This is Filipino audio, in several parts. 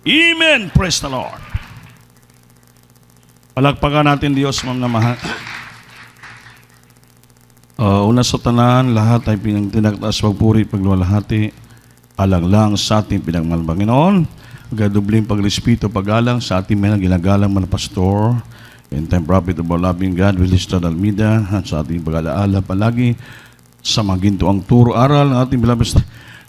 Amen. Praise the Lord. Palagpagan natin Diyos, mga mahal. Una sa tanan, lahat ay tinagtaas pagpuri, pagluwalhati, alang lang sa ating pinagmahal Panginoon. Gadubling pagrespeto, pagalang sa ating mga ginagalang mga pastor, and time prophet of our loving God, Willis Almeida, at sa ating pag-alaala palagi sa mga gintuang turo aral ng ating beloved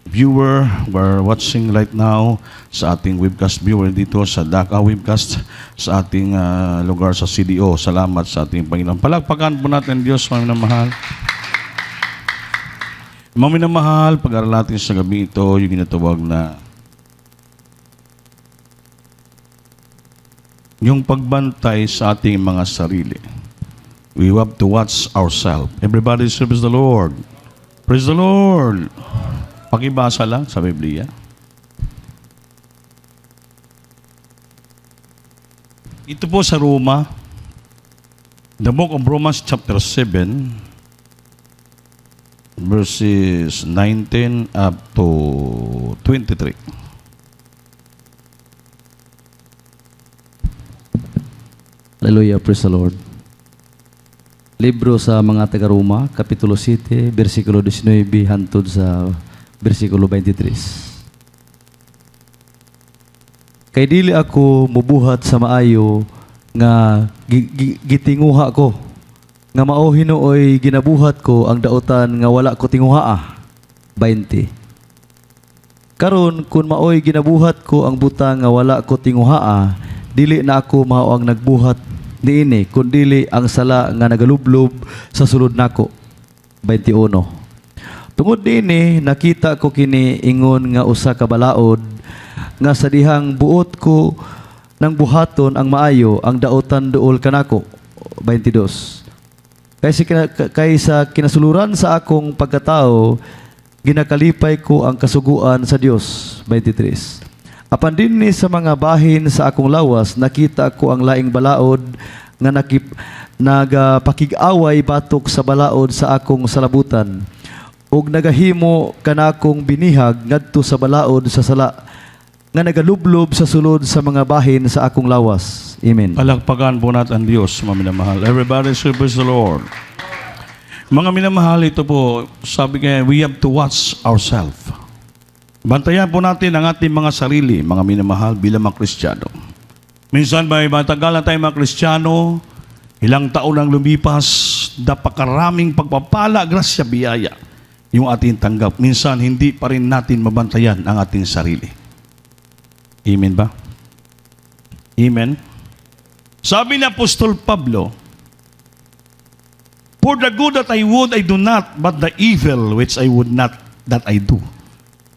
viewer who are watching right now sa ating webcast viewer dito sa DACA webcast sa ating lugar sa CDO. Salamat sa ating Panginoon. Palagpakan po natin Diyos, mga minamahal. Mga minamahal, pag-aral natin sa gabi ito, yung ginatawag na yung pagbantay sa ating mga sarili. We have to watch ourselves. Everybody serves the Lord. Praise the Lord. Pakibasa lang sa Biblia. Ito po sa Roma, the book of Romans chapter 7, verses 19 up to 23. Hallelujah, praise the Lord. Libro sa mga taga-Roma, Kapitulo 7, versikulo 19 hantod sa versikulo 23. Kay dili ako mubuhat sa maayo nga gitinguha ko, nga mao hinuoy ginabuhat ko ang dautan nga wala ko tinguhaa. 20. Karon kun maoy ginabuhat ko ang butang nga wala ko tinguhaa, dili na ako mao ang nagbuhat niini, kundili ang sala nga nagalublob sa sulod nako. 21. Tungod niini nakita ko kini ingon nga usa ka balaod nga sa dihang buot ko nang buhaton ang maayo ang daotan duol kanako. 22. Kaysa kinasuluran sa akong pagkatao, ginakalipay ko ang kasuguan sa Dios. 23. Apan dinhi sa mga bahin sa akong lawas, nakita ko ang laing balaod nga nagapakig-away batok sa balaod sa akong salabutan. Ug nagahimo kanakong binihag ngadto sa balaod sa sala nga nagalublob sa sulod sa mga bahin sa akong lawas. Amen. Palagpagan po natin ang Diyos, mga minamahal. Everybody serves the Lord. Mga minamahal, ito po, sabi nga, we have to watch ourselves. Bantayan po natin ang ating mga sarili, mga minamahal, bilang mga Kristiyano. Minsan may matagal na tayong mga Kristiyano, ilang taon ang lumipas, napakaraming pagpapala, grasya, biyaya, yung ating tanggap. Minsan, hindi pa rin natin mabantayan ang ating sarili. Amen ba? Amen? Sabi ni Apostol Pablo, for the good that I would, I do not, but the evil which I would not, that I do.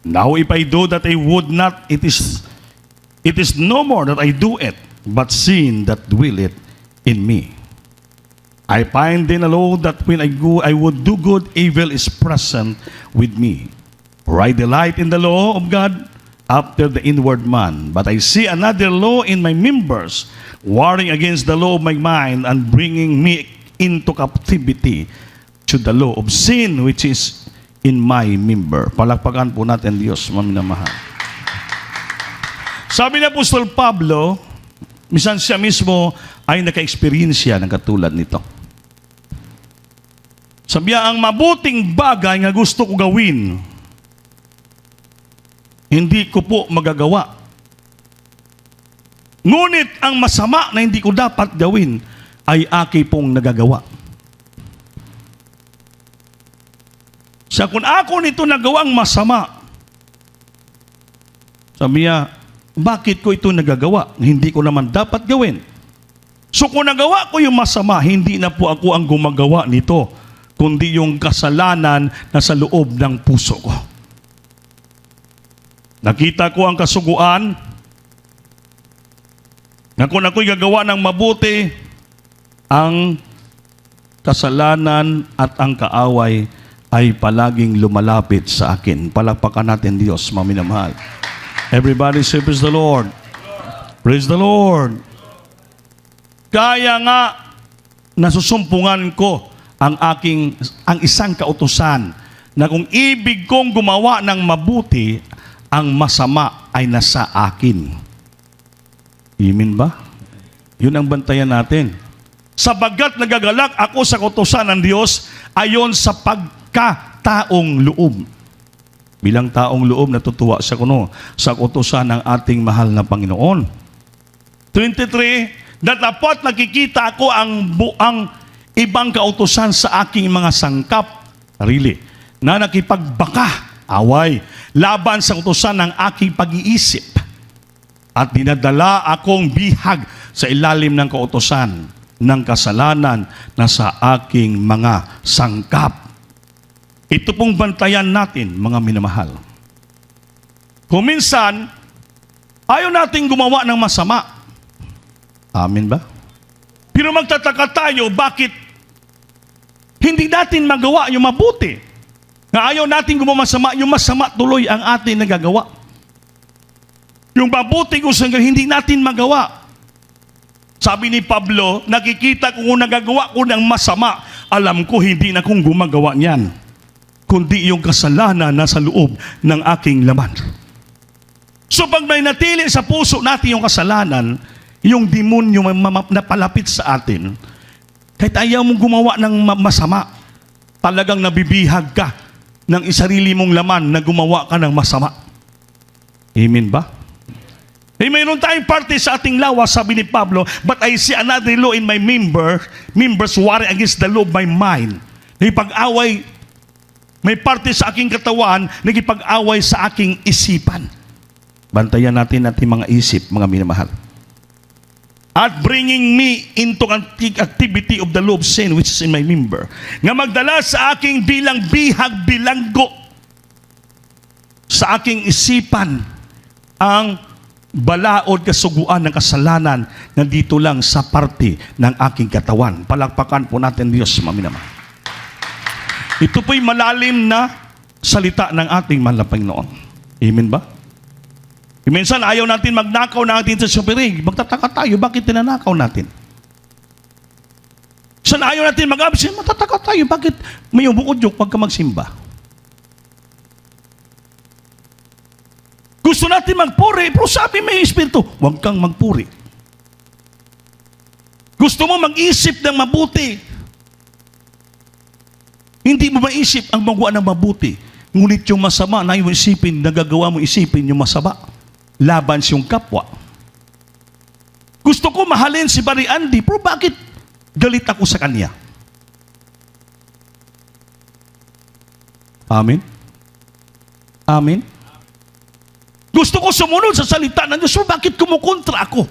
Now if I do that I would not, it is no more that I do it, but sin that dwelleth in me. I find then alone that when I go, I would do good, evil is present with me. For I delight in the law of God after the inward man, but I see another law in my members, warring against the law of my mind and bringing me into captivity to the law of sin which is in my member. Palakpakan po natin Diyos, mga minamahal. Sabi ni Apostol Pablo, minsan siya mismo ay naka-experiensya ng katulad nito. Sabi niya, ang mabuting bagay nga gusto ko gawin, hindi ko po magagawa. Ngunit ang masama na hindi ko dapat gawin ay aki pong nagagawa. Sa kung ako nito nagawang masama, sabi niya, bakit ko ito nagagawa? Hindi ko naman dapat gawin. So kung nagawa ko yung masama, hindi na po ako ang gumagawa nito, kundi yung kasalanan na sa loob ng puso ko. Nakita ko ang kasuguan, na kung ako'y gagawa ng mabuti, ang kasalanan at ang kaaway ay palaging lumalapit sa akin. Palakpakan natin Diyos, mga minamahal. Everybody serves the Lord. Praise the Lord. Kaya nga, nasusumpungan ko ang isang kautusan na kung ibig kong gumawa ng mabuti, ang masama ay nasa akin. Amen ba? Yun ang bantayan natin. Sabagat nagagalak ako sa kautusan ng Diyos ayon sa pagkataong loob. Bilang taong loob, natutuwa siya kuno sa kautusan ng ating mahal na Panginoon. 23, datapat nakikita ako ang ibang kautusan sa aking mga sangkap, really, na nakipagbaka, away, laban sa kautusan ng aking pag-iisip. At dinadala akong bihag sa ilalim ng kautusan ng kasalanan na sa aking mga sangkap. Ito pong bantayan natin, mga minamahal. Kung minsan, ayaw natin gumawa ng masama. Amen ba? Pero magtataka tayo, bakit hindi natin magawa yung mabuti? Na ayaw natin gumawa masama, yung masama tuloy ang atin nagagawa. Yung mabuti kung saan hindi natin magawa. Sabi ni Pablo, nakikita ko kung nagagawa ko ng masama, alam ko hindi na kong gumagawa niyan, kundi yung kasalanan na sa loob ng aking laman. So pag may natili sa puso natin yung kasalanan, yung demonyo na palapit sa atin, kahit ayaw mong gumawa ng masama, talagang nabibihag ka ng isarili mong laman na gumawa ka ng masama. Amen ba? Eh, mayroon tayong parte sa ating lawas, sabi ni Pablo, but I see another law in my members warring against the law of my mind. Nagipag-away, may parte sa aking katawan, nagipag-away sa aking isipan. Bantayan natin ating mga isip, mga minamahal. At bringing me into activity of the law of sin which is in my member. Nga magdala sa aking bilang bihag, bilanggo sa aking isipan ang balaod kasuguan ng kasalanan na dito lang sa parte ng aking katawan. Palakpakan po natin Diyos, mga minamahal. Ito po'y malalim na salita ng ating mahal na Panginoon. Amen ba? Minsan ayaw natin magnakaw na ating sa shopping. Magtataka tayo, bakit tinanakaw natin? Minsan ayaw natin mag-absent, matataka tayo, bakit may umuudyok pagka magsimba? Gusto natin magpuri, pero sabi may Espiritu, huwag kang magpuri. Gusto mo mag-isip ng mabuti. Hindi mo maisip ang magawa ng mabuti. Ngunit yung masama na yung isipin, nagagawa mo isipin yung masama. Laban siyang kapwa. Gusto ko mahalin si Bari Andy, pero bakit galit ako sa kanya? Amen? Amen? Gusto ko sumunod sa salita ng Diyos, pero bakit kumukontra ako?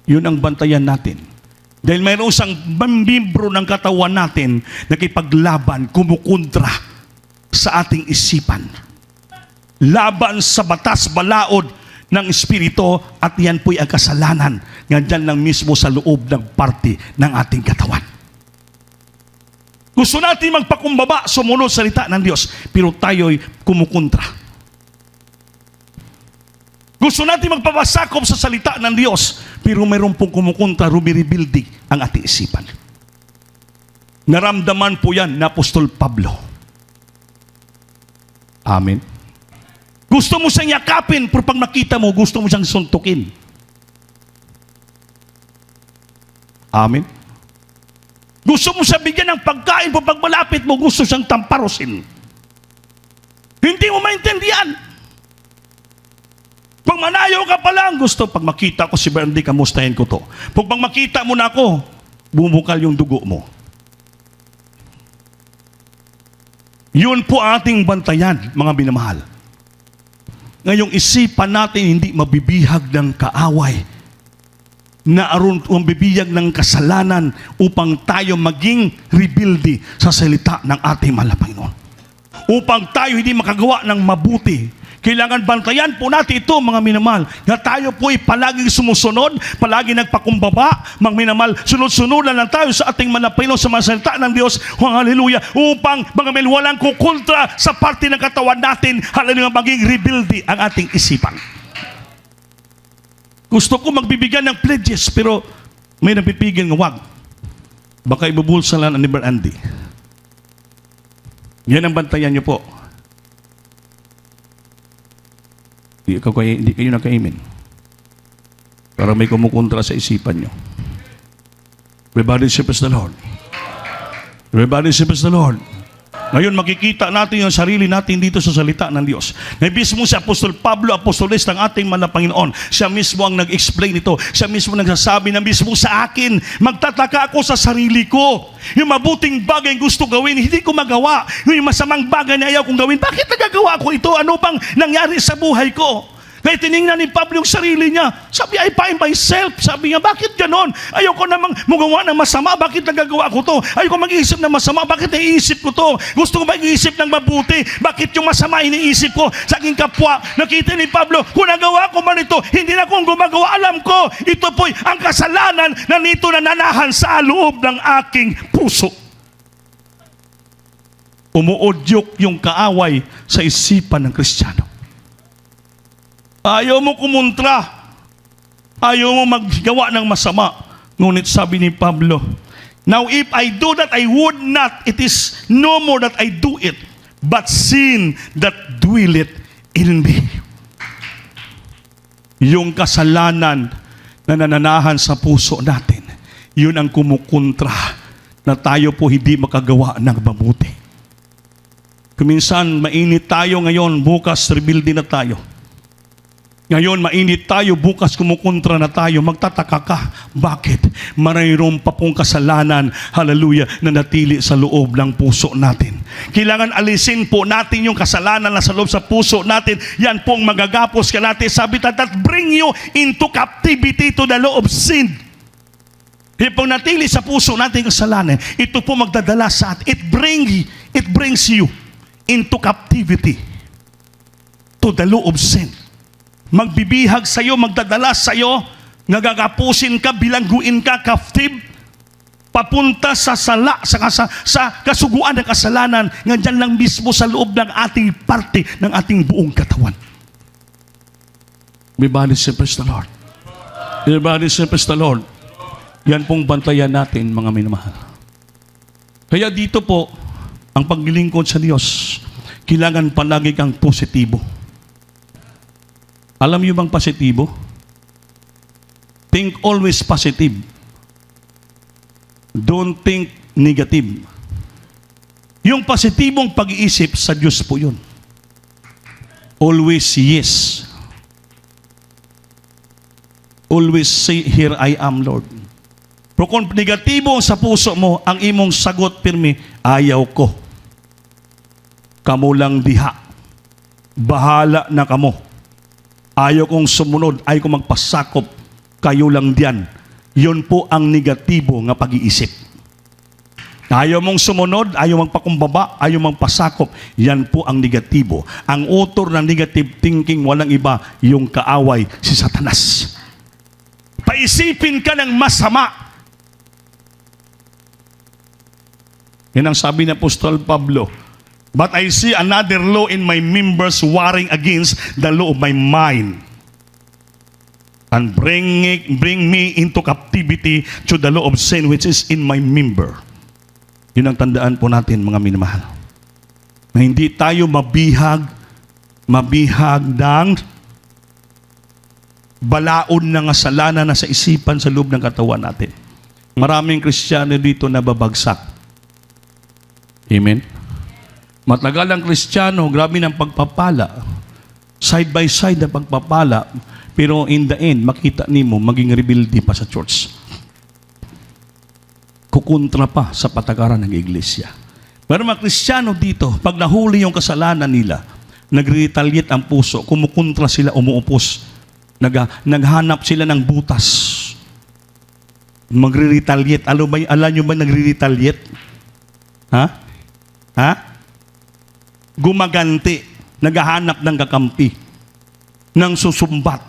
Yun ang bantayan natin. Dahil mayroong isang membro ng katawan natin nakipaglaban, kumukontra sa ating isipan. Laban sa batas balaod ng Espiritu at yan po'y ang kasalanan. Nandyan lang mismo sa loob ng parte ng ating katawan. Gusto natin magpakumbaba, sumunod sa salita ng Diyos, pero tayo'y kumukontra. Gusto natin magpapasakop sa salita ng Diyos, pero mayroon pong kumukontra, rumirebuilding ang ating isipan. Naramdaman po yan na Apostol Pablo. Amen. Gusto mo siyang yakapin, pero pag nakita mo, gusto mo siyang suntukin. Amen. Gusto mo siya bigyan ng pagkain, pero pag malapit mo, gusto siyang tamparosin. Hindi mo maintindihan. Pag manayaw ka pa lang, gusto, pag makita ko si Brandy, kamustahin ko to. Pag makita mo na ako, bumukal yung dugo mo. Yun po ating bantayan, mga binamahal. Ngayong isipan natin hindi mabibihag ng kaaway, na aron mabibihag ng kasalanan upang tayo maging rebuildi sa salita ng ating mahal na Panginoon. Upang tayo hindi makagawa ng mabuti. Kailangan bantayan po natin ito, mga minamahal, na tayo po'y palaging sumusunod, palaging nagpakumbaba, mga minamahal, sunod-sunudan lang tayo sa ating manapino sa mga salita ng Diyos, hallelujah, upang mga minamahal, walang kukontra sa parte ng katawan natin, hallelujah, maging rebuildi ang ating isipan. Gusto ko magbibigyan ng pledges, pero may napipigil ng wag. Baka ibubulsa lang ni Brother Andy. Yan ang bantayan niyo po. Hindi kayo naka-amen. Para may kumukontra sa isipan nyo. Everybody say praise the Lord. Everybody say praise the Lord. Ngayon makikita natin yung sarili natin dito sa salita ng Diyos. Na mismo si Apostol Pablo, apostoles ng ating mga Panginoon, siya mismo ang nag-explain ito. Siya mismo nagsasabi na mismo sa akin, magtataka ako sa sarili ko. Yung mabuting bagay gusto gawin, hindi ko magawa. Yung masamang bagay na ayaw kong gawin, bakit nagagawa ko ito? Ano bang nangyari sa buhay ko? Kaya tinignan ni Pablo yung sarili niya. Sabi, I find myself. Sabi niya, bakit ganon? Ayoko namang magawa ng masama. Bakit nagagawa ko to? Ayoko mag-iisip ng masama. Bakit naiisip ko to? Gusto ko mag-iisip ng mabuti. Bakit yung masama iniisip ko sa aking kapwa? Nakita ni Pablo, kung nagawa ko man ito, hindi na akong gumagawa. Alam ko, ito po'y ang kasalanan na nito nananahan sa loob ng aking puso. Umuudyok yung kaaway sa isipan ng Kristiyano. Ayaw mo kumontra. Ayaw mo maggawa ng masama. Ngunit sabi ni Pablo, now if I do that, I would not. It is no more that I do it, but sin that dwelleth in me. Yung kasalanan na nananahan sa puso natin, yun ang kumukontra na tayo po hindi makagawa ng mabuti. Kuminsan, mainit tayo ngayon, bukas rebuilding na tayo. Ngayon, mainit tayo, bukas kumukontra na tayo, magtataka ka. Bakit? Mayroon pa pong kasalanan, hallelujah, na natili sa loob ng puso natin. Kailangan alisin po natin yung kasalanan na sa loob sa puso natin. Yan pong magagapos ka natin. Sabi that bring you into captivity to the law of sin. Yung pong natili sa puso natin kasalanan, ito po magdadala sa atin. It brings you into captivity to the law of sin. Magbibihag sa'yo, magdadala sa'yo, nagagapusin ka, bilangguin ka, captive, papunta sa sala, sa kasuguan ng kasalanan, nga dyan lang mismo sa loob ng ating parte, ng ating buong katawan. Everybody say praise the Lord. Everybody say praise the Lord. Yan pong bantayan natin, mga minamahal. Kaya dito po, ang paglilingkod sa Diyos, kailangan palagi kang positibo. Alam niyo bang positibo? Think always positive. Don't think negative. Yung positibong pag-iisip sa Diyos po yun. Always yes. Always say, here I am, Lord. Pero kung negatibo sa puso mo, ang imong sagot pirmi, ayaw ko. Kamo lang diha. Bahala na kamo. Ayaw kong sumunod, ayaw kong magpasakop, kayo lang diyan. Yun po ang negatibo nga pag-iisip. Ayaw mong sumunod, ayaw magpakumbaba, ayaw magpasakop, yan po ang negatibo. Ang author ng negative thinking, walang iba, yung kaaway, si Satanas. Paisipin ka ng masama. Yan ang sabi ni Apostol Pablo, but I see another law in my members warring against the law of my mind, and bring me into captivity to the law of sin which is in my member. Yun ang tandaan po natin, mga minamahal. Na hindi tayo mabihag ng balaod ng kasalanan na sa isipan sa loob ng katawan natin. Maraming Kristiyano dito na babagsak. Amen? Matagal ang Kristiyano, grabe ng pagpapala. Side by side na pagpapala. Pero in the end, makita nimo maging rebelde pa sa church. Kukontra pa sa patakaran ng iglesia. Pero mga Kristiyano dito, pag nahuli yung kasalanan nila, nagre-retaliate ang puso, kumukontra sila, umuupos. Naghanap sila ng butas. Magre-retaliate. Alam nyo ba nagre-retaliate? Ha? Gumaganti, naghahanap ng kakampi, ng susumbat.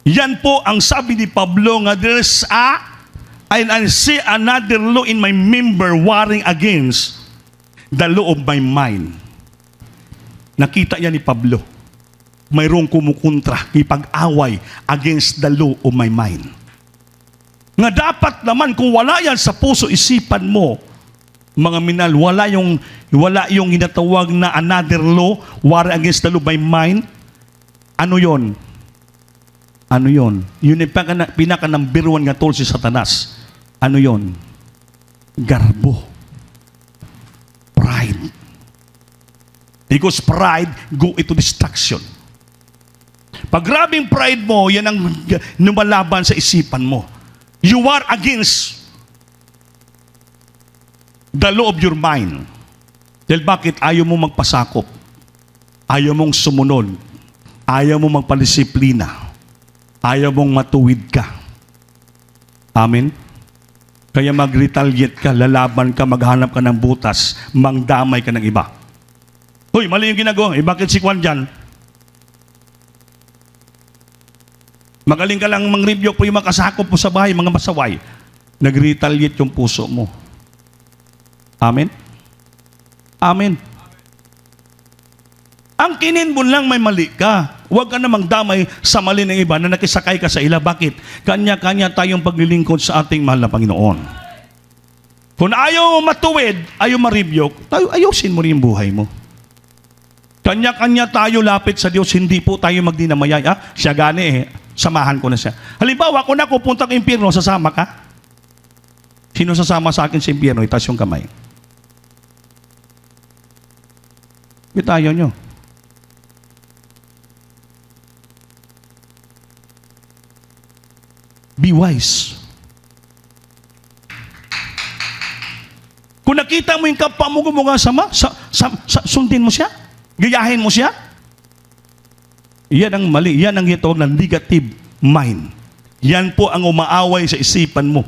Yan po ang sabi ni Pablo nga there's I see another law in my member warring against the law of my mind. Nakita yan ni Pablo. Mayroong kumukontra, ipag-away against the law of my mind. Nga dapat naman kung wala yan sa puso isipan mo, mga minal, wala yung ginatawag na another law, war against the law by mind. Ano yon? Ano yon? Yun yung pinaka number one nga tool si Satanas. Ano yon? Garbo. Pride. Because pride go into destruction. Pag grabing pride mo, yan ang lumalaban sa isipan mo. You are against the law of your mind. Dahil bakit? Ayaw mo magpasakop. Ayaw mong sumunod. Ayaw mong magpadisiplina. Ayaw mong matuwid ka. Amen? Kaya mag-retaliate ka, lalaban ka, maghanap ka ng butas, mangdamay ka ng iba. Hoy, mali yung ginagawa. Bakit si Juan dyan? Magaling ka lang mang-review po yung makasakop mo sa bahay, mga masaway. Nag-retaliate yung puso mo. Amen? Amen. Ang kinin mo lang may mali ka. Huwag ka namang damay sa mali ng iba na nakisakay ka sa ila. Bakit? Kanya-kanya tayong paglilingkod sa ating mahal na Panginoon. Kung ayaw matuwid, ayaw ma-review, ayusin mo rin yung buhay mo. Kanya-kanya tayo lapit sa Diyos, hindi po tayo magdinamayay. Siya gani samahan ko na siya. Halimbawa, kung ako punta ka impyerno, sasama ka? Sino sasama sa akin sa impyerno? Itaas yung kamay. Bitayo nyo. Be wise. Kung nakita mo yung kapwa mo gumawa sama, sundin mo siya. Gayahin mo siya. Yan ang mali. Yan ang ito ng negative mind. Yan po ang umaaway sa isipan mo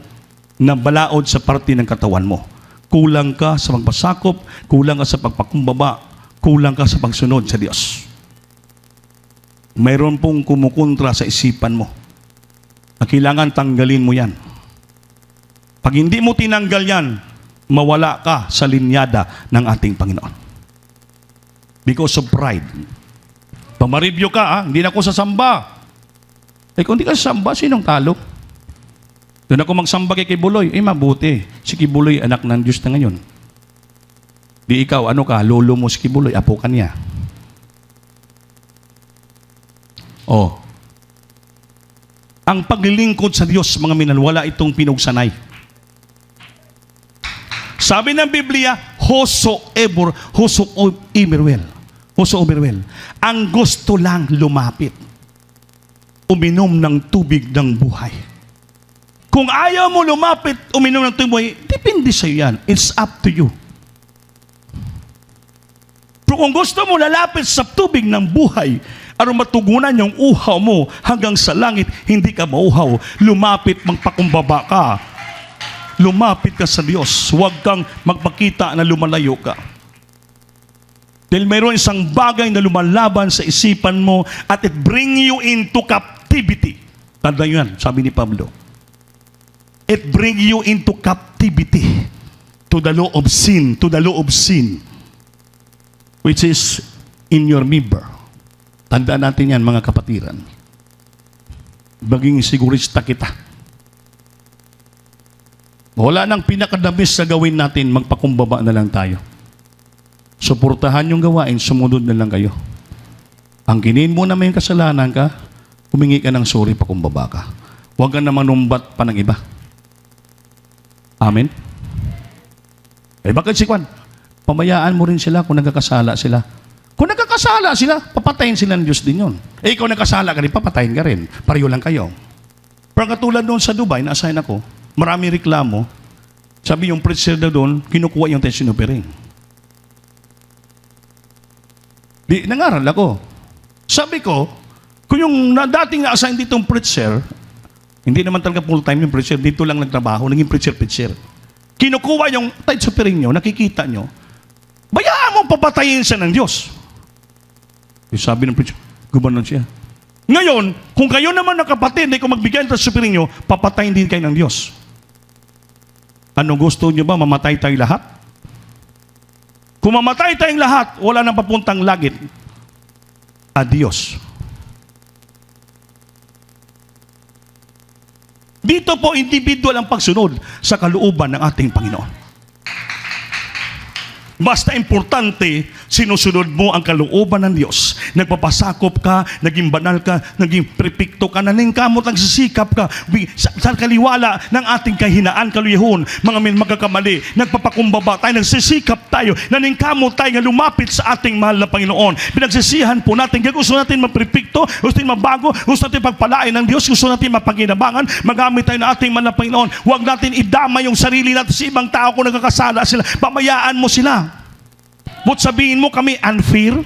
na balaod sa parte ng katawan mo. Kulang ka sa pagpasakop, kulang ka sa pagpakumbaba, kulang ka sa pagsunod sa Diyos. Mayroon pong kumukontra sa isipan mo. Kailangan tanggalin mo yan. Pag hindi mo tinanggal yan, mawala ka sa linyada ng ating Panginoon. Because of pride. Pag ma-review ka, hindi na ako sasamba. Kung hindi ka sasamba, sinong talo? Doon ako magsamba kay Kibuloy. Mabuti. Si Kibuloy, anak ng Diyos na ngayon. Di ikaw, ano ka? Lolo mo si Kibuloy, apo ka niya. Oh. Ang paglilingkod sa Diyos, mga minal, wala itong pinugsanay. Sabi ng Biblia, whosoever ang gusto lang lumapit, uminom ng tubig ng buhay. Kung ayaw mo lumapit, uminom ng tubig ng buhay, depende sa'yo yan. It's up to you. Pero kung gusto mo lalapit sa tubig ng buhay, ano matugunan yung uhaw mo hanggang sa langit, hindi ka mauhaw. Lumapit, magpakumbaba ka. Lumapit ka sa Diyos. Huwag kang magpakita na lumalayo ka. Dahil mayroon isang bagay na lumalaban sa isipan mo at it bring you into captivity. Tanda yun, sabi ni Pablo. It bring you into captivity to the law of sin, which is in your member. Tandaan natin yan, mga kapatiran. Maging sigurista kita. Wala nang pinakadamis sa gawin natin, magpakumbaba na lang tayo. Suportahan yung gawain, sumunod na lang kayo. Ang kinin mo na may kasalanan ka, humingi ka ng sorry, pakumbaba ka. Huwag ka na manumbat pa ng iba. Amen? Bakit si Juan? Pamayaan mo rin sila kung nagkakasala sila. Kung nagkakasala sila, papatayin sila ng Diyos din yun. Ikaw nagkasala ka rin, papatayin ka rin. Pareho lang kayo. Pero katulad doon sa Dubai, na-assign ako, marami reklamo. Sabi yung preacher na doon, kinukuha yung tension offering. Di, nangaral ako. Sabi ko, kung yung dating na-assign ditong preacher, hindi naman talaga full-time yung preacher, dito lang nagtrabaho, naging preacher. Kinukuha yung tithes offering nyo, nakikita nyo, bayaan mo papatayin siya ng Diyos. Sabi ng preacher, gumanon siya. Ngayon, kung kayo naman na kapatid, hindi ko magbigay ng tithes offering nyo, papatayin din kayo ng Diyos. Ano gusto nyo ba? Mamatay tayo lahat? Kung mamatay tayong lahat, wala nang papuntang langit. Adios. Dito po, individual ang pagsunod sa kalooban ng ating Panginoon. Basta importante, sinusunod mo ang kalooban ng Diyos. nagpapasakop ka, naging banal ka, naging perpekto ka, naningkamot ang sisikap ka, sa kaliwala ng ating kahinaan, kaluyahon, mga magkakamali, nagpapakumbaba tayo, nagsisikap tayo, naningkamot tayo nga lumapit sa ating mahal na Panginoon. Pinagsisihan po natin, kaya gusto natin maperpekto, gusto natin mabago, gusto natin pagpalain ng Diyos, gusto natin mapaginabangan, magamit tayo ng ating mahal na Panginoon. Huwag natin idama yung sarili natin sa ibang tao kung nagkakasala sila. Pamayaan mo sila. But sabihin mo kami unfair?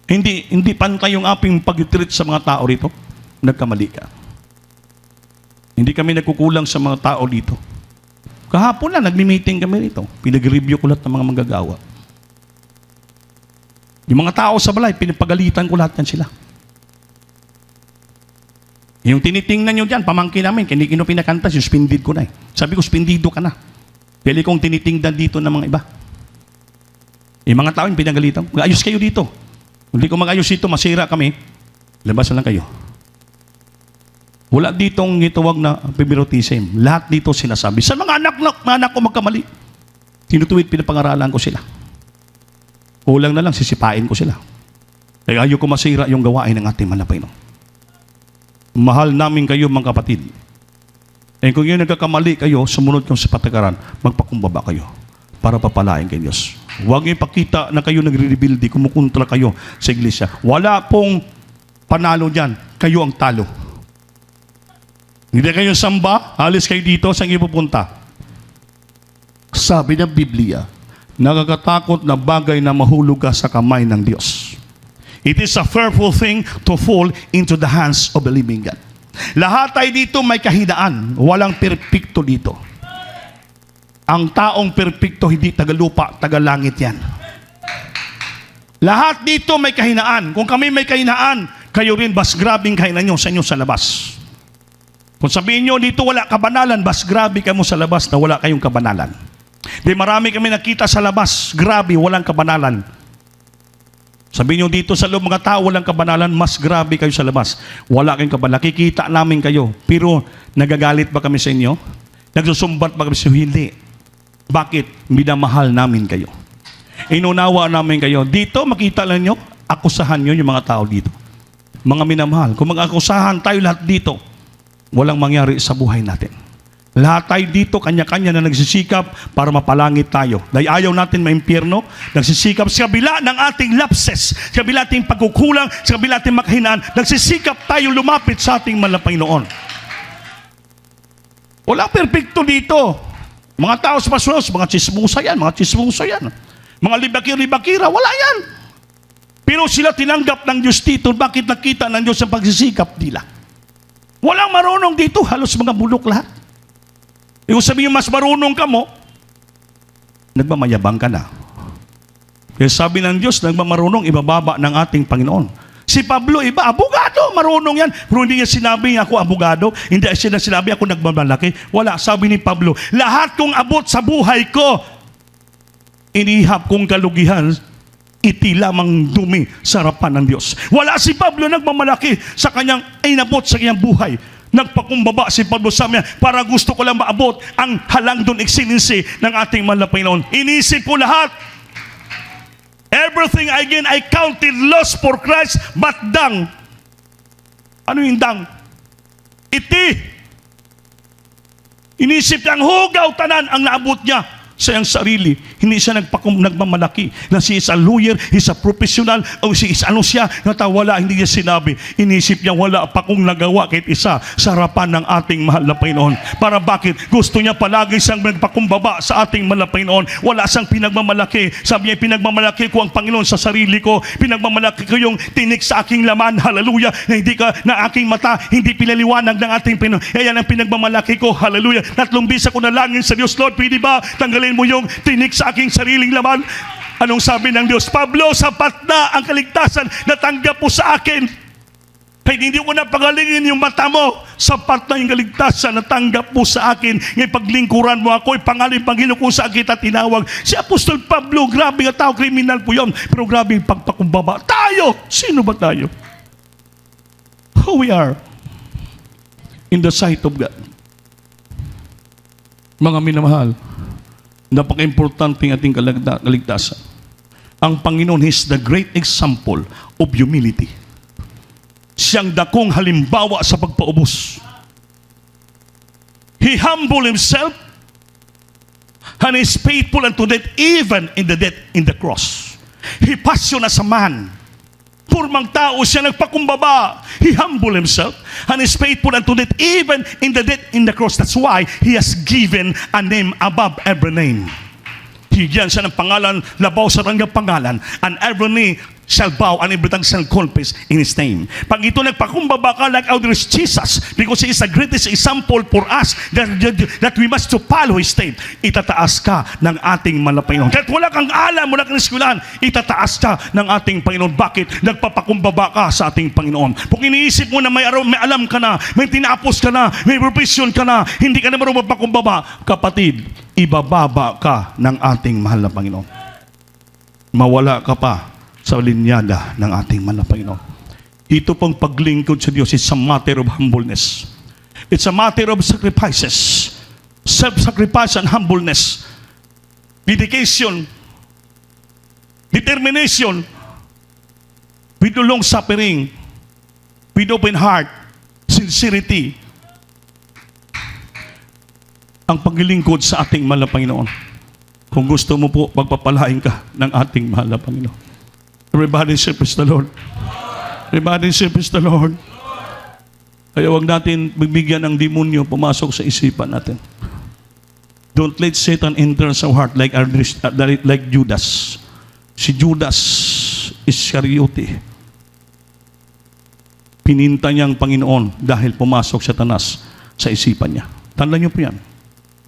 Hindi pantay yung aping pag-treat sa mga tao rito. Nagkamali ka. Hindi kami nagkukulang sa mga tao dito. Kahapon na, nagmi-meeting kami rito. Pinag-review ko lahat ng mga manggagawa. Yung mga tao sa balay, pinapagalitan ko lahat yan sila. Yung tinitingnan nyo dyan, pamangkin namin, kinikino pinakanta, suspended ko na eh. Sabi ko, suspendido ka na. Pili kong tinitingnan dito ng mga iba. Yung mga tao yung pinagalitan, mag-ayos kayo dito. Hindi ko mag-ayos dito, masira kami. Labas na lang kayo. Wala ditong gitawag na favoritism. Lahat dito sinasabi. Sa mga anak ko magkamali, tinutuwid, pinapangaralan ko sila. Kulang na lang, sisipain ko sila. Kaya ayaw ko masira yung gawain ng ating manapay. No? Mahal namin kayo, mga kapatid. Eh kung yun nagkakamali kayo, sumunod kayo sa patakaran, magpakumbaba kayo para papalain kay Diyos. Huwag ipakita na kayo nagre-rebuild, kumukontra kayo sa iglesia. Wala pong panalo dyan. Kayo ang talo. Hindi kayo samba, halis kayo dito, saan kayo pupunta? Sabi ng Biblia, nakakatakot na bagay na mahulog ka sa kamay ng Diyos. It is a fearful thing to fall into the hands of the living God. Lahat tayo dito may kahinaan. Walang perpekto dito. Ang taong perpekto, hindi tagalupa, tagalangit yan. Lahat dito may kahinaan. Kung kami may kahinaan, kayo rin, bas grabing kahinaan nyo sa inyo sa labas. Kung sabihin nyo, dito wala kabanalan, bas grabe ka mo sa labas na wala kayong kabanalan. Di marami kami nakita sa labas, grabe, walang kabanalan. Sabihin nyo dito sa loob mga tao, walang kabanalan, mas grabe kayo sa labas. Wala kayong kabanalan. Nakikita namin kayo. Pero nagagalit ba kami sa inyo? Nagsusumbat ba kami sa inyo? Hindi. Bakit? Minamahal namin kayo. Inunawa namin kayo. Dito, makita lang nyo, akusahan nyo yung mga tao dito. Mga minamahal. Kung mag-akusahan tayo lahat dito, walang mangyari sa buhay natin. Lahat tayo dito, kanya-kanya na nagsisikap para mapalangit tayo. Dahil ayaw natin maimpyerno, nagsisikap sa kabila ng ating lapses, sa kabila ating pagkukulang, sa kabila ating makahinaan, nagsisikap tayo lumapit sa ating Panginoon. Walang perpekto dito. Mga tao sa pasos, mga chismosa yan, mga libakir-libakira, wala yan. Pero sila tinanggap ng Diyos dito, bakit nakita ng Diyos ang pagsisikap nila? Walang marunong dito, halos mga bulok lahat. Kung sabihin mas marunong ka mo, nagmamayabang ka na. Kaya sabi ng Diyos, nagmamarunong ibababa ng ating Panginoon. Si Pablo, iba, abogado, marunong yan. Pero hindi niya sinabi ako abogado, hindi siya sinabi ako nagmamalaki. Wala, sabi ni Pablo, lahat kong abot sa buhay ko, inihap kong kalugihan, iti lamang dumi sa harapan ng Diyos. Wala si Pablo nagmamalaki sa kanyang inabot sa kanyang buhay. Nagpakumbaba si Pablo sa niya para gusto ko lang maabot ang halangdon excellency ng ating mahal na Panginoon. Inisip ko lahat. Everything I gain, I counted loss for Christ, but dang. Ano yung dang? Iti. Inisip niya ang hugaw tanan ang naabot niya sa iyang sarili. Hindi siya nagmamalaki na si is a lawyer, is a professional, o si is ano siya, natawala, hindi niya sinabi. Inisip niya, wala pa kong nagawa kahit isa sa harapan ng ating mahal na Panginoon. Para bakit? Gusto niya palagi siyang nagpakumbaba sa ating mahal na Panginoon. Wala siyang pinagmamalaki. Sabi niya, pinagmamalaki ko ang Panginoon sa sarili ko. Pinagmamalaki ko yung tinik sa aking laman. Hallelujah. Na hindi ka, na aking mata, hindi pinaliwanag ng ating Panginoon. Yan ang pinagmamalaki ko. Hallelujah. 3 bisa ko nalangin sa Diyos, Lord, pwede ba tanggalin mo yung tinik sa aking sariling laman? Anong sabi ng Diyos? Pablo, sapat na ang kaligtasan na tanggap mo sa akin. Kaya hindi ko na pagalingin yung mata mo. Sapat na yung kaligtasan na tanggap mo sa akin. Ngayon paglingkuran mo ako, ipangalan Panginoon kung sa kita tinawag. Si Apostol Pablo, grabe nga tao, kriminal po yun. Pero grabe yung pagpakumbaba. Tayo! Sino ba tayo? Who we are in the sight of God. Mga minamahal, napaka-importante ng ating kaligtasan. Ang Panginoon is the great example of humility. Siyang dakong halimbawa sa pagpaubos. He humbled himself and is faithful unto death, even in the death in the cross. He passion as a man. Purmang tao siya, nagpakumbaba. He humbled himself and is faithful unto death, even in the death in the cross. That's why He has given a name above every name. Higyan siya ng pangalan, labaw sa kanyang pangalan, and every knee shall bow and every tongue shall confess in His name. Pag ito nagpakumbaba ka like our Jesus, because He is the greatest example for us that we must to follow His step, itataas ka ng ating Panginoon. Kahit wala kang alam, wala kang eskwelahan, itataas ka ng ating Panginoon. Bakit? Nagpapakumbaba ka sa ating Panginoon. Kung iniisip mo na may alam ka na, may tinapos ka na, may profession ka na, hindi ka na marunong magpakumbaba, kapatid, ibababa ka ng ating mahal na Panginoon. Mawala ka pa sa linyada ng ating mahal na Panginoon. Ito pong paglingkod sa Diyos is a matter of humbleness. It's a matter of sacrifices. Self-sacrifice and humbleness. Dedication. Determination. With long suffering. With open heart. Sincerity. Ang paglilingkod sa ating mahal na Panginoon. Kung gusto mo po, pagpapalain ka ng ating mahal na Panginoon. Everybody say, praise the Lord. Everybody say, praise the Lord. Kaya huwag natin bibigyan ng demonyo pumasok sa isipan natin. Don't let Satan enter sa heart like Judas. Si Judas Iscariote. Pininta niya ang Panginoon dahil pumasok Satanas sa isipan niya. Tandaan niyo po yan.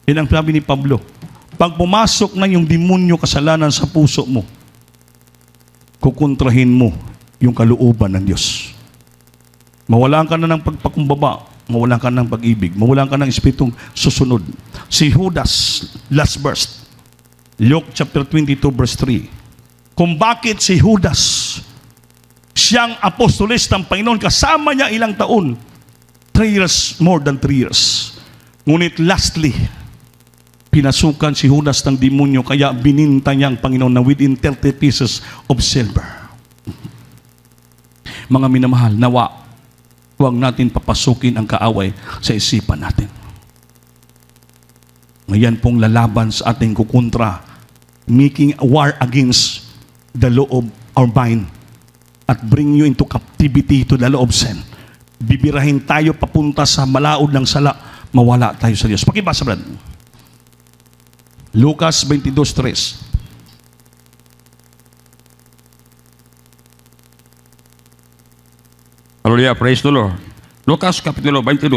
Yan ang sabi ni Pablo. Pag pumasok na yung demonyo kasalanan sa puso mo, kukontrahin mo yung kalooban ng Diyos. Mawalan ka na ng pagpakumbaba, mawalan ka ng pag-ibig, mawalan ka ng espiritong susunod. Si Judas, last verse, Luke chapter 22 verse 3. Kung bakit si Judas, siyang apostolis ng Panginoon, kasama niya ilang taon, 3 years, more than 3 years. Ngunit lastly, pinasukan si Judas ng demonyo, kaya bininta niya ang Panginoon na within 30 pieces of silver. Mga minamahal, nawa, huwag natin papasukin ang kaaway sa isipan natin. Ngayon pong lalaban sa ating kukontra, making a war against the law of our mind at bring you into captivity to the law of sin. Bibirahin tayo papunta sa malaod ng sala, mawala tayo sa Diyos. Pakibasa, brad. Lucas 22:3. Hallelujah, praise the Lord. Lucas Kapitulo 22,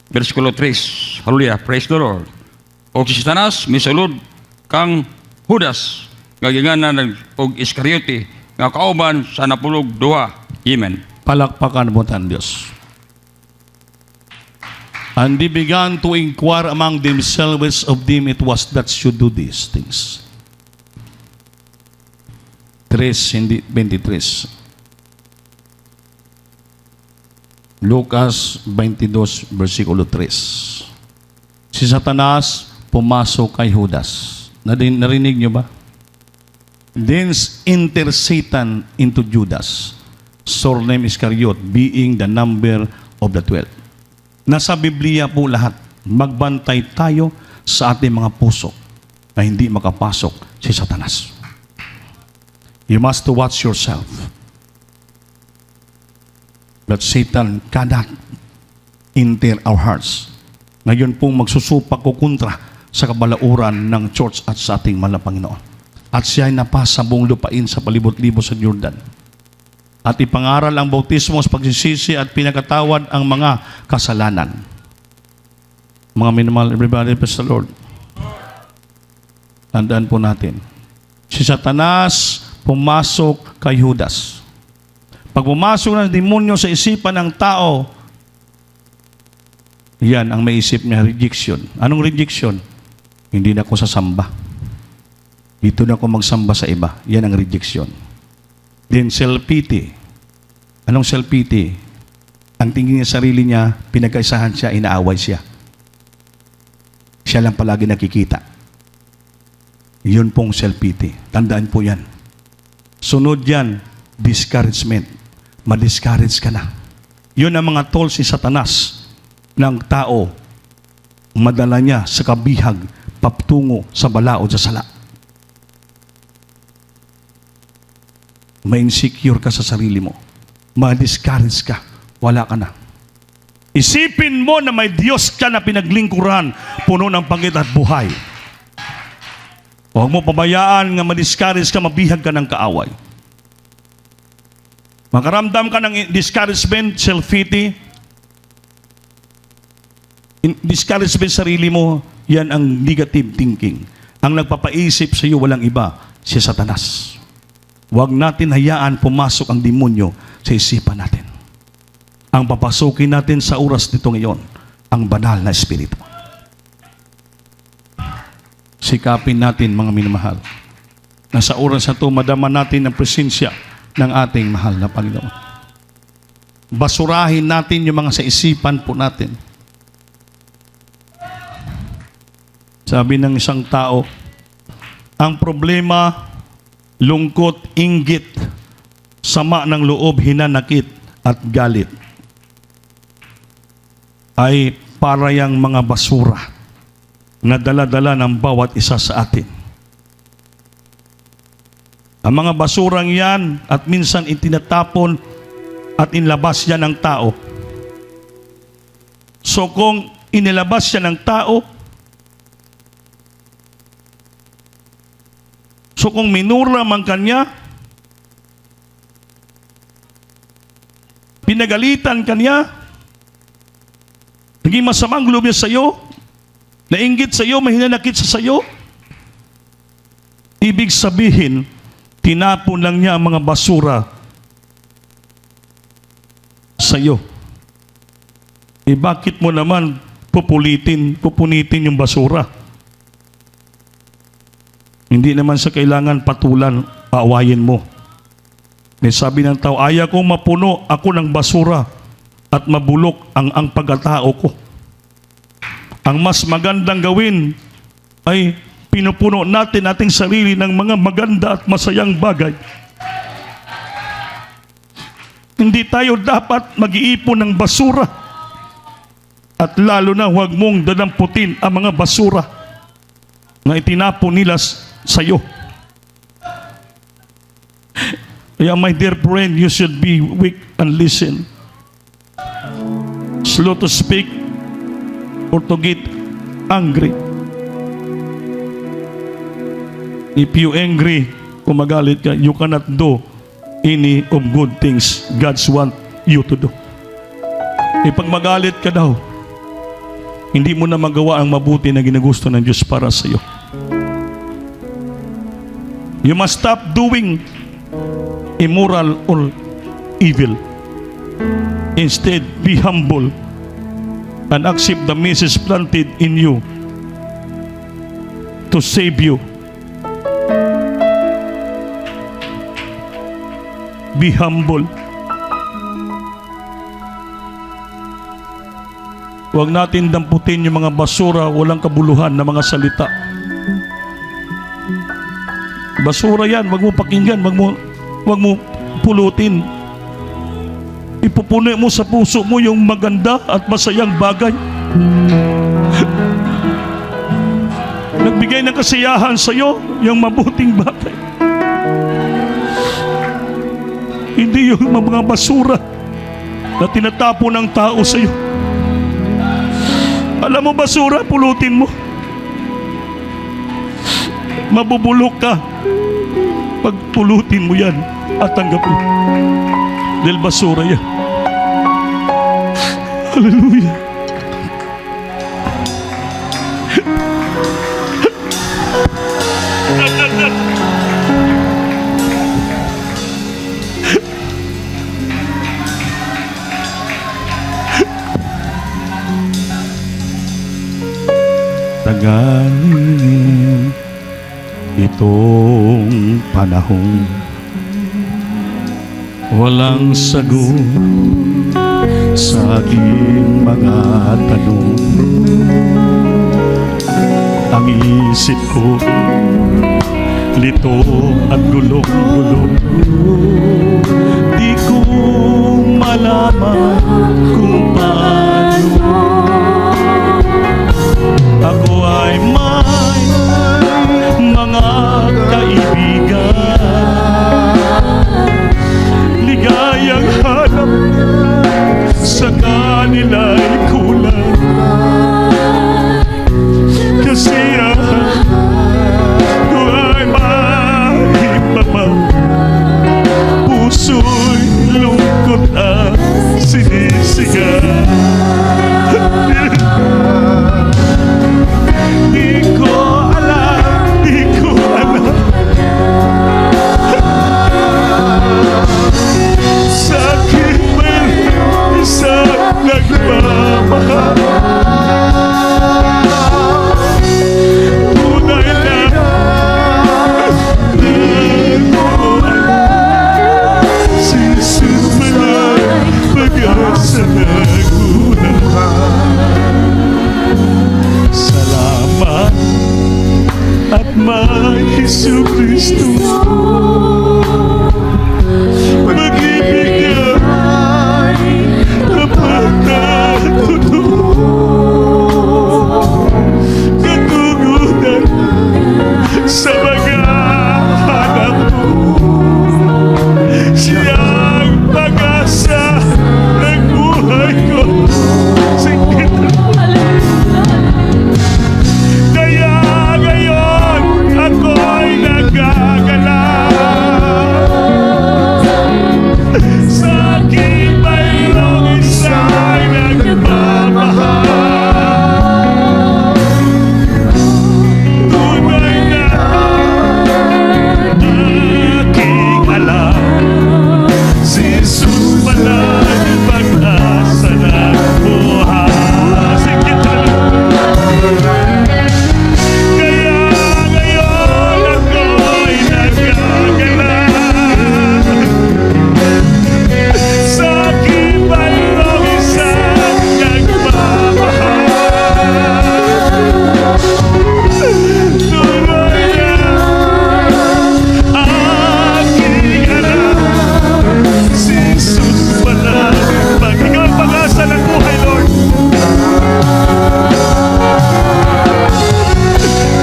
versikulo 3. Hallelujah, praise the Lord. O si Satanas, misulod kang Judas, ngaginganan og Iscariote, nga kauban sa napulog duha. Amen. Palakpakan mo tan Diyos. And they began to inquire among themselves of them it was that should do these things. 3, hindi 23. Lucas 22, versikulo 3. Si Satanas pumasok kay Judas. Narinig niyo ba? Then enter Satan into Judas, surname Iscariot, being the number of the 12. Nasa Biblia po lahat. Magbantay tayo sa ating mga puso na hindi makapasok si Satanas. You must watch yourself. That Satan cannot enter our hearts. Ngayon pong magsusupak ko kontra sa kabalauran ng church at sa ating mahal na Panginoon. At siya ay napasa buong lupain sa palibot-libot sa Jordan. At ipangaral ang bautismo sa pagsisisi at pinakatawad ang mga kasalanan. Mga minamahal, everybody, praise the Lord. Tandaan po natin. Si Satanas pumasok kay Judas. Pag pumasok ng demonyo sa isipan ng tao, yan ang may isip niya, rejection. Anong rejection? Hindi na ako sasamba. Dito na ako magsamba sa iba. Yan ang rejection. Then self-pity. Anong self-pity? Ang tingin niya sarili niya, pinagkaisahan siya, inaaway siya. Siya lang palagi nakikita. Yun pong self-pity. Tandaan po yan. Sunod yan, discouragement. Ma-discourage ka na. Yun ang mga tools ni Satanas ng tao. Madala niya sa kabihag, patungo sa balao sa sala. Ma-insecure ka sa sarili mo. Ma-discourage ka. Wala ka na. Isipin mo na may Diyos ka na pinaglingkuran, puno ng pangit at buhay. Huwag mo pabayaan nga ma-discourage ka, mabihag ka ng kaaway. Makaramdam ka ng discouragement, self-pity, discouragement sa sarili mo, yan ang negative thinking. Ang nagpapaisip sa iyo walang iba, si Satanas. Huwag natin hayaan pumasok ang demonyo sa isipan natin. Ang papasukin natin sa oras nito ngayon, ang banal na espiritu. Sikapin natin, mga minamahal, na sa oras na ito, madama natin ang presensya ng ating mahal na Panginoon. Basurahin natin yung mga sa isipan po natin. Sabi ng isang tao, ang problema, lungkot, inggit, sama ng loob, hinanakit, at galit ay parayang mga basura na dala-dala ng bawat isa sa atin. Ang mga basurang yan at minsan itinatapon at inlabas yan ng tao. So kung inilabas yan ng tao, so kung minura man kanya, pinagalitan kanya, naging masamang loob niya sa iyo, nainggit sa iyo, mahinanakit sa iyo, ibig sabihin, tinapon lang niya ang mga basura sa iyo. Bakit mo naman pupunitin yung basura? Hindi naman sa kailangan patulan, paawayin mo. May sabi ng tao, ayaw kong mapuno ako ng basura at mabulok ang pagkatao ko. Ang mas magandang gawin ay pinupuno natin ating sarili ng mga maganda at masayang bagay. Hindi tayo dapat mag-iipon ng basura. At lalo na huwag mong dadamputin ang mga basura na itinapon nila sa iyo. Kaya my dear friend, you should be weak and listen. Slow to speak or to get angry. If you angry, kung magalit ka, you cannot do any of good things God's want you to do. Pag magalit ka daw, hindi mo na magawa ang mabuti na ginagusto ng Diyos para sa iyo. You must stop doing immoral or evil. Instead, be humble and accept the message planted in you to save you. Be humble. Huwag natin damputin yung mga basura, walang kabuluhan na mga salita. Basura yan, wag mo pakinggan, wag mo pulutin. Ipupuno mo sa puso mo yung maganda at masayang bagay. Nagbigay ng kasiyahan sa iyo, yung mabuting bagay. Hindi yung mga basura na tinatapon ng tao sa iyo. Alam mo, basura, pulutin mo. Mabubulok ka. Pagpulutin mo yan at tanggapin. Dahil basura yan. Hallelujah. Tagalin itong panahon, walang sagot sa aking mga tanong. Ang isip ko lito at gulong-gulong. Di ko malaman kung paano ako ay may mga kaibigan, ligayang hanap sa kanila'y kulang. Kasiyahan ko ay mahimbabang, puso'y lungkot at sinisigaw. Di ko alam, di ko alam, sa akin may isang nagmamahal. Tunay na di ko alam, si Jesus malay pag-asa na salamat at may Hesu Kristo, pag-ibig niya dapat na totoo, katugunan sa mga anak mo. Siyang pag-asa ng buhay ko. Sige. Kaya ngayon ako'y nagagalaw, sa akin mayroong isang nagmamahal. Tunay na aking alam, si Jesus pala'y pag-asa ng buhay. Sige kaya ngayon ako'y nagagalaw, sa akin mayroong isang nagmamahal. Tunay na aking alam, si Jesus pala ikaw ang pag-asa ng buhay, Lord.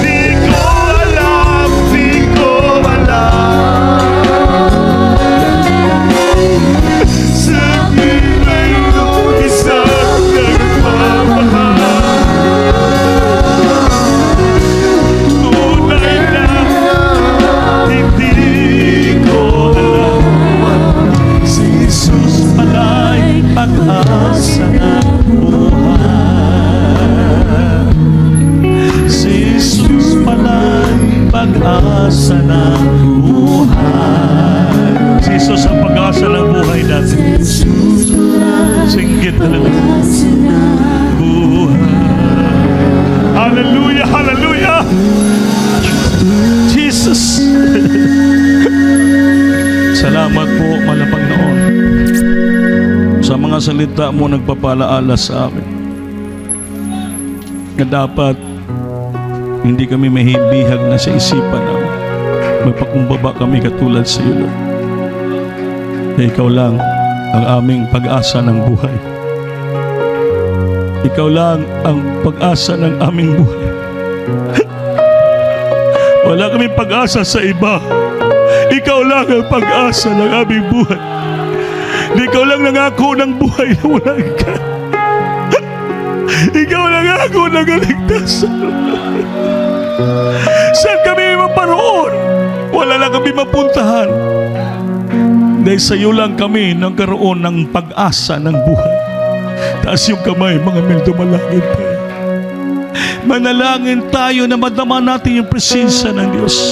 Di ko alam, di ko alam, sa akin mayroong isang nagmamahal. Tunay na hindi ko alam, si Jesus pala'y pag-asa ng buhay. Si Jesus pala'y pag-asa ng buhay. Si Jesus ang pag-asa ng buhay natin. Singgit talaga. Buhay. Hallelujah, hallelujah. Jesus. Salamat po, malapang noon. Sa mga salita mo nagpapalaala sa amin na dapat hindi kami mahibihag na sa isipan na magpakumbaba kami katulad sa iyo, Lord. Na ikaw lang ang aming pag-asa ng buhay. Ikaw lang ang pag-asa ng aming buhay. Wala kaming pag-asa sa iba. Ikaw lang ang pag-asa ng aming buhay. Ikaw lang nangako ng buhay na walang ka. Ikaw lang ako nagaligtas. Saan kami maparoon? Wala lang kami mapuntahan. Dahil sa iyo lang kami nagkaroon ng pag-asa ng buhay. Taas yung kamay, mga mil, dumalangin tayo. Manalangin tayo na madama natin yung presensya ng Diyos.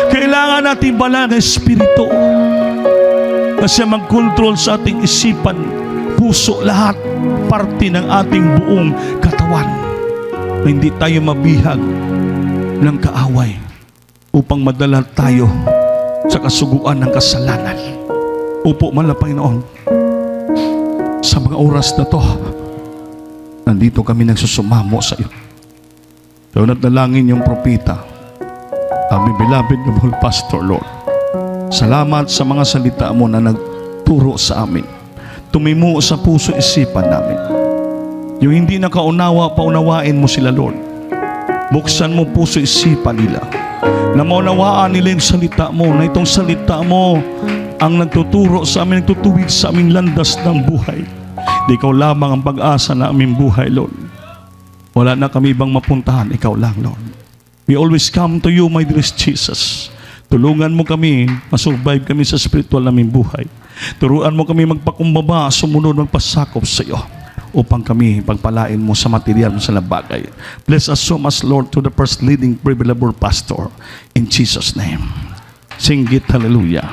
Kailangan natin banal na Espiritu na siya mag-control sa ating isipan, puso, lahat, parte ng ating buong katawan, na hindi tayo mabihag ng kaaway upang madala tayo sa kasuguan ng kasalanan. Upo man lang, Panginoon, sa mga oras na to, nandito kami nagsusumamo sa iyo. So, natalangin yung propeta Aming beloved noble Pastor, Lord. Salamat sa mga salita mo na nagturo sa amin. Tumimo sa puso isipan namin. Yung hindi nakaunawa, paunawain mo sila, Lord. Buksan mo puso isipan nila. Na maunawaan nila yung salita mo, na itong salita mo ang nagtuturo sa amin, nagtutuwid sa aming landas ng buhay. Di ikaw lamang ang pag-asa na aming buhay, Lord. Wala na kami ibang mapuntahan, ikaw lang, Lord. We always come to you, my dearest Jesus. Tulungan mo kami, masurvive kami sa spiritual naming buhay. Turuan mo kami magpakumbaba, sumunod, magpasakop sa iyo upang kami pagpalain mo sa material mo sa labagay. Bless us so much, Lord, to the first leading privileged pastor. In Jesus' name. Sing it, hallelujah.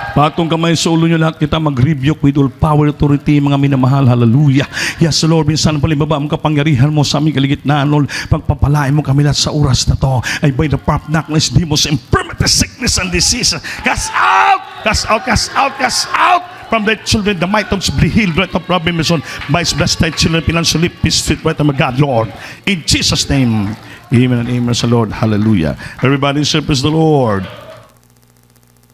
Patong kamay sa ulo nyo lahat kita mag-rebuke with all power, authority, mga minamahal. Hallelujah. Yes, Lord, minsan palibaba ang kapangyarihan mo sa aming kaligitnaan, Lord. Pagpapalain mo kami lahat sa oras na to. Ay by the power of darkness, demons, infirmity, sickness, and disease. Cast out! Cast out! Cast out! Cast out! From the children, the might of be healed, right of problems on by his blessed thy children, financially, peace, fit, right of God, Lord. In Jesus' name, amen and amen sa Lord. Hallelujah. Everybody say, praise the Lord.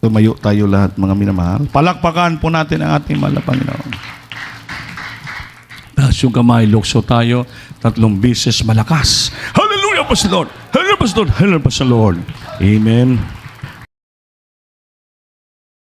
Tumayo tayo lahat, mga minamahal. Palakpakan po natin ang ating mahal na Panginoon. Taas yung kamay, lukso tayo, 3 beses malakas. Hallelujah po sa Lord! Hallelujah po sa Lord! Hallelujah po sa Lord! Amen.